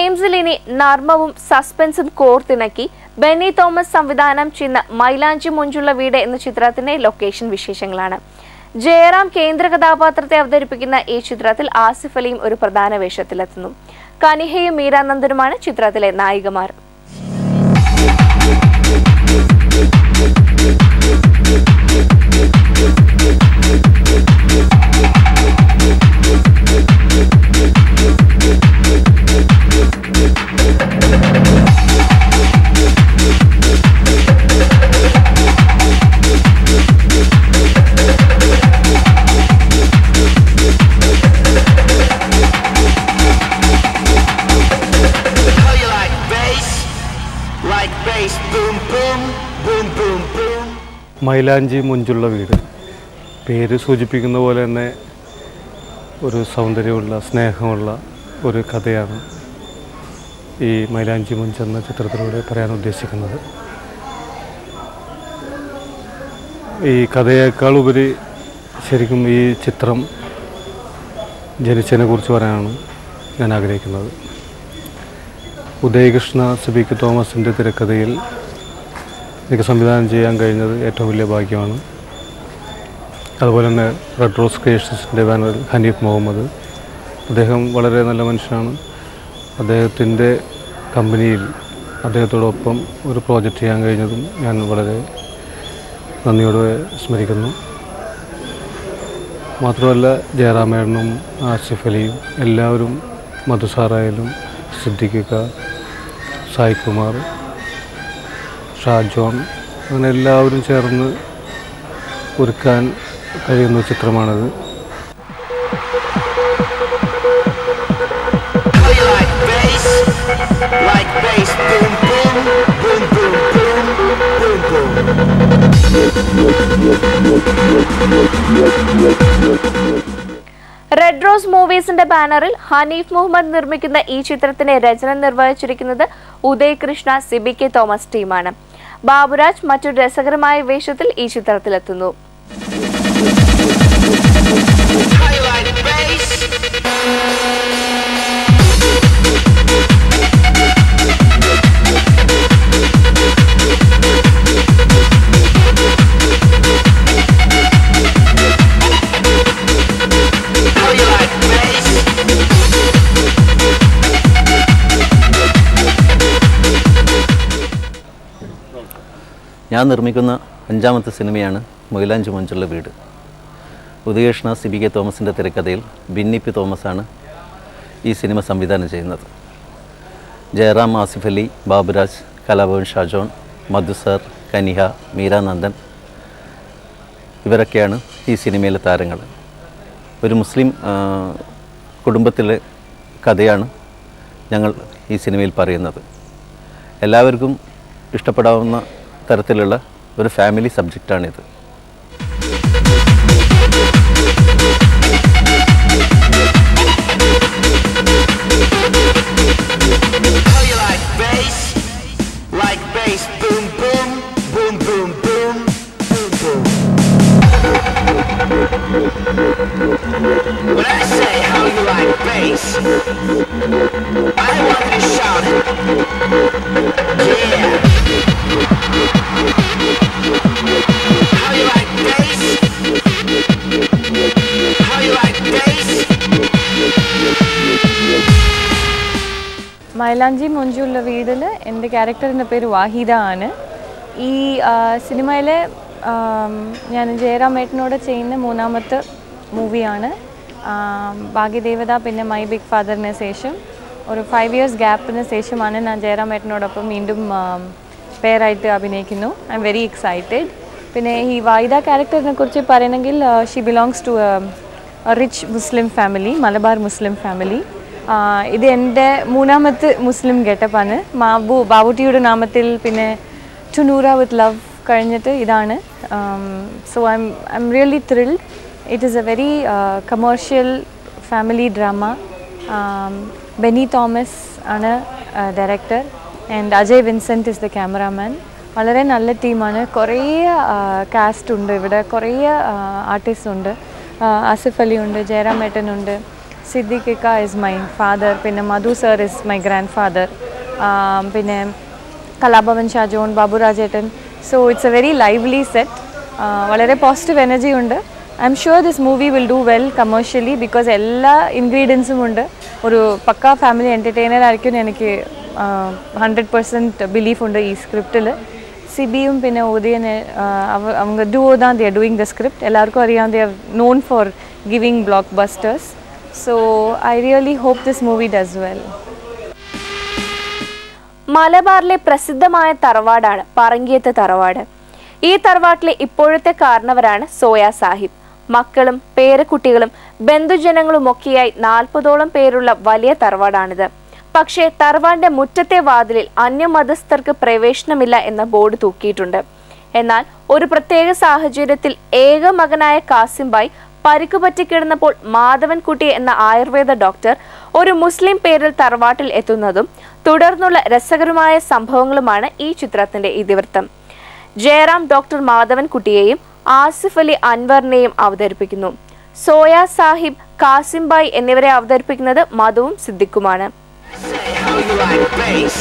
ഫെയിംസിൽ ഇനി നർമ്മവും സസ്പെൻസും കോർത്തിണക്കി ബെന്നി തോമസ് സംവിധാനം ചെയ്യുന്ന മൈലാഞ്ചി മൊഞ്ചുള്ള വീട് എന്ന ചിത്രത്തിന്റെ ലൊക്കേഷൻ വിശേഷങ്ങളാണ്. ജയറാം കേന്ദ്ര കഥാപാത്രത്തെ അവതരിപ്പിക്കുന്ന ഈ ചിത്രത്തിൽ ആസിഫ് അലിയും ഒരു പ്രധാന വേഷത്തിലെത്തുന്നു. കനിഹയും മീരാനന്ദനുമാണ് ചിത്രത്തിലെ നായികമാർ. മൈലാഞ്ചി മൊഞ്ചുള്ള വീട് പേര് സൂചിപ്പിക്കുന്ന പോലെ തന്നെ ഒരു സൗന്ദര്യമുള്ള സ്നേഹമുള്ള ഒരു കഥയാണ് ഈ മൈലാഞ്ചി മൊഞ്ച് എന്ന ചിത്രത്തിലൂടെ പറയാൻ ഉദ്ദേശിക്കുന്നത്. ഈ കഥയേക്കാൾ ഉപരി ശരിക്കും ഈ ചിത്രം ജനിച്ചതിനെ കുറിച്ച് പറയാനാണ് ഞാൻ ആഗ്രഹിക്കുന്നത്. ഉദയകൃഷ്ണ സിബിക്ക് തോമസിൻ്റെ തിരക്കഥയിൽ എനിക്ക് സംവിധാനം ചെയ്യാൻ കഴിഞ്ഞത് ഏറ്റവും വലിയ ഭാഗ്യമാണ്. അതുപോലെ തന്നെ റെഡ് റോസ് ക്രിയേഷൻസിൻ്റെ ബാനറിൽ ഹനീഫ് മുഹമ്മദ്, അദ്ദേഹം വളരെ നല്ല മനുഷ്യനാണ്. അദ്ദേഹത്തിൻ്റെ കമ്പനിയിൽ അദ്ദേഹത്തോടൊപ്പം ഒരു പ്രോജക്റ്റ് ചെയ്യാൻ കഴിഞ്ഞതും ഞാൻ വളരെ നന്ദിയോടെ സ്മരിക്കുന്നു. മാത്രമല്ല ജയറാമേട്ടനും ആസിഫ് അലിയും എല്ലാവരും, മധുസാറായാലും സിദ്ദിഖ്, സായികുമാർ, ഷാജോൺ, അങ്ങനെ എല്ലാവരും ചേർന്ന് ഒരുക്കാൻ കഴിയുന്ന ചിത്രമാണിത്. റെഡ് റോസ് മൂവീസിന്റെ ബാനറിൽ ഹനീഫ് മുഹമ്മദ് നിർമ്മിക്കുന്ന ഈ ചിത്രത്തിന്റെ രചന നിർവഹിച്ചിരിക്കുന്നത് ഉദയകൃഷ്ണ സിബിക്ക് തോമസ് ടീമാണ്. ബാബുരാജ് മറ്റൊരു രസകരമായ വേഷത്തിൽ ഈ ചിത്രത്തിലെത്തുന്നു. ഞാൻ നിർമ്മിക്കുന്ന 5ാമത്തെ സിനിമയാണ് മൈലാഞ്ചി മൊഞ്ചുള്ള വീട്. ഉദയകൃഷ്ണ സിബിക്ക് തോമസിൻ്റെ തിരക്കഥയിൽ ബെന്നി തോമസാണ് ഈ സിനിമ സംവിധാനം ചെയ്യുന്നത്. ജയറാം, ആസിഫ് അലി, ബാബുരാജ്, കലാഭവൻ ഷാജോൺ, മധുസർ, കനിഹ, മീരാനന്ദൻ ഇവരൊക്കെയാണ് ഈ സിനിമയിലെ താരങ്ങൾ. ഒരു മുസ്ലിം കുടുംബത്തിലെ കഥയാണ് ഞങ്ങൾ ഈ സിനിമയിൽ പറയുന്നത്. എല്ലാവർക്കും ഇഷ്ടപ്പെടാവുന്ന തരത്തിലുള്ള ഒരു family സബ്ജക്റ്റാണിത്. When I say how you like bass, I want you to shout it. Yeah. How you like bass? How you like bass? മൈലാഞ്ചി മൊഞ്ചുള്ള വീടിൽ എൻ്റെ ക്യാരക്ടറിൻ്റെ പേര് വാഹിദ ആണ്. ഈ സിനിമയിലെ ഞാൻ ജയറാമേട്ടനോട് ചെയ്യുന്ന 3ാമത്തെ മൂവിയാണ്. ഭാഗ്യദേവത പിന്നെ മൈ ബിഗ് ഫാദറിന് ശേഷം ഒരു 5 years ഗ്യാപ്പിന് ശേഷമാണ് ഞാൻ ജയറാമേട്ടനോടൊപ്പം വീണ്ടും പേരായിട്ട് അഭിനയിക്കുന്നു. I'm very excited. പിന്നെ ഈ വാഹിദ ക്യാരക്ടറിനെ കുറിച്ച് പറയണമെങ്കിൽ she belongs to rich Muslim family, Malabar Muslim family. ഇത് എൻ്റെ 3ാമത്തെ മുസ്ലിം ഗെറ്റപ്പാണ്. ബാബുട്ടിയുടെ നാമത്തിൽ പിന്നെ ടു നൂറ വിത്ത് ലവ് കഴിഞ്ഞിട്ട് ഇതാണ്. So I'm really thrilled. It is a very commercial family drama. Benny Thomas ആണ് director and Ajay Vincent is the cameraman. വളരെ നല്ല ടീമാണ്. കുറേ കാസ്റ്റ് ഉണ്ട് ഇവിടെ, കുറേ ആർട്ടിസ്റ്റ് ഉണ്ട്. ആസിഫ് അലി ഉണ്ട്, ജയറാമേട്ടനുണ്ട്, സിദ്ദിഖ് ഇക്ക ഇസ് മൈ ഫാദർ, പിന്നെ Madhu sir is my grandfather, പിന്നെ കലാഭവൻ ഷാജോൺ, ബാബു രാജേട്ടൻ. So it's a very lively set. വളരെ പോസിറ്റീവ് എനർജി ഉണ്ട്. I'm sure this movie will do well commercially because എല്ലാ ഇൻഗ്രീഡിയൻസും ഉണ്ട്. ഒരു പക്കാ ഫാമിലി എൻ്റർടൈനർ ആയിരിക്കും എനിക്ക് 100% ബിലീഫ് ഉണ്ട് ഈ സ്ക്രിപ്റ്റിൽ. സിബിയും പിന്നെ ഉദയനെ அவங்க ഡുവോ தான் they are doing the script. എല്ലാവർക്കും അറിയാം, they are known for giving blockbusters. So I really hope this movie does well. മലബാറിലെ പ്രസിദ്ധമായ തറവാടാണ് പറങ്കിയത്ത് തറവാട്. ഈ തറവാട്ടിലെ ഇപ്പോഴത്തെ കാരണവരാണ് സോയ സാഹിബ്. മക്കളും പേരക്കുട്ടികളും ബന്ധുജനങ്ങളുമൊക്കെയായി 40ഓളം പേരുള്ള വലിയ തറവാടാണിത്. പക്ഷേ തറവാടിന്റെ മുറ്റത്തെ വാതിലിൽ അന്യമതസ്ഥർക്ക് പ്രവേശനമില്ല എന്ന ബോർഡ് തൂക്കിയിട്ടുണ്ട്. എന്നാൽ ഒരു പ്രത്യേക സാഹചര്യത്തിൽ ഏക മകനായ കാസിംബായി പരിക്കുപറ്റി കിടന്നപ്പോൾ മാധവൻകുട്ടി എന്ന ആയുർവേദ ഡോക്ടർ ഒരു മുസ്ലിം പേരിൽ തറവാട്ടിൽ എത്തുന്നതും തുടർന്നുള്ള രസകരമായ സംഭവങ്ങളുമാണ് ഈ ചിത്രത്തിന്റെ ഇതിവൃത്തം. ജയറാം ഡോക്ടർ മാധവൻകുട്ടിയെയും ആസിഫ് അലി അൻവറിനെയും അവതരിപ്പിക്കുന്നു. സോയ സാഹിബ്, കാസിംബായി എന്നിവരെ അവതരിപ്പിക്കുന്നത് മധുവും സിദ്ദിഖുമാണ്. Say how you like bass.